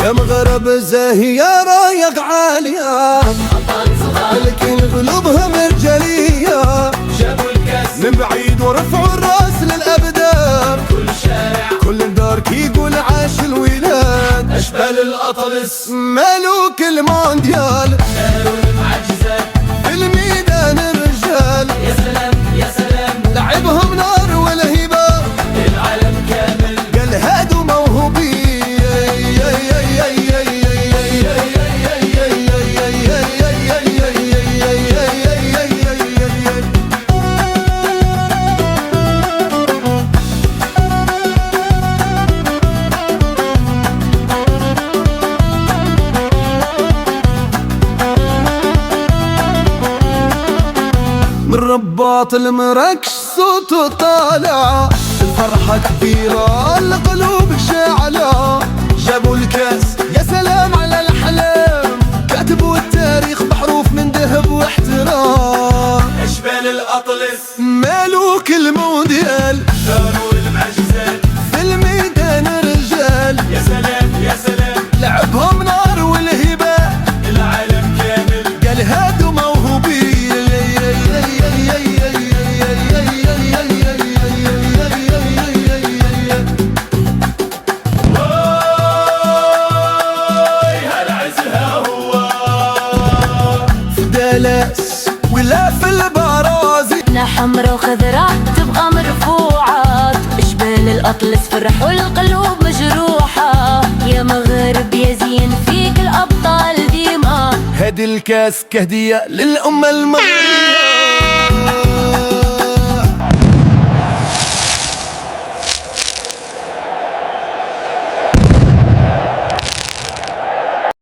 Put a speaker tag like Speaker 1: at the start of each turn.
Speaker 1: يا مغرب زاهية رايق عالية لكن قلوبهم رجالية،
Speaker 2: جابوا الكاس
Speaker 1: من بعيد ورفعوا الراس للأبدان،
Speaker 2: كل شارع
Speaker 1: كل دار كي يقول عاش الولاد.
Speaker 2: أشبال الأطلس
Speaker 1: ملوك المونديال
Speaker 2: داروا المعجزات
Speaker 1: في الميدان الرجال،
Speaker 2: يا سلام يا سلام
Speaker 1: لعبهم نار والهبة
Speaker 2: العالم كامل
Speaker 1: قال هادوا موهوبين. من رباط المراكش صوته طالع، الفرحة كبيرة القلوب شاعلة، جابوا الكاس يا سلام على الأحلام، كاتبوا التاريخ بحروف من ذهب واحترام.
Speaker 2: أشبال الأطلس
Speaker 1: ملوك المونديال
Speaker 2: داروا المعجزات
Speaker 1: في الميدان رجال،
Speaker 2: يا سلام يا سلام
Speaker 1: لعبهم نار والهبة
Speaker 2: العالم كامل
Speaker 1: قال هادوا موهوبين. فدالاس ولا في البرازي
Speaker 3: حمرا وخضراء تبقى مرفوعات، جبال الأطلس فرح والقلوب مجروحة، يا مغرب يا زين فيك الأبطال ديما.
Speaker 1: هادي الكاس كهدية للأمة المغربية.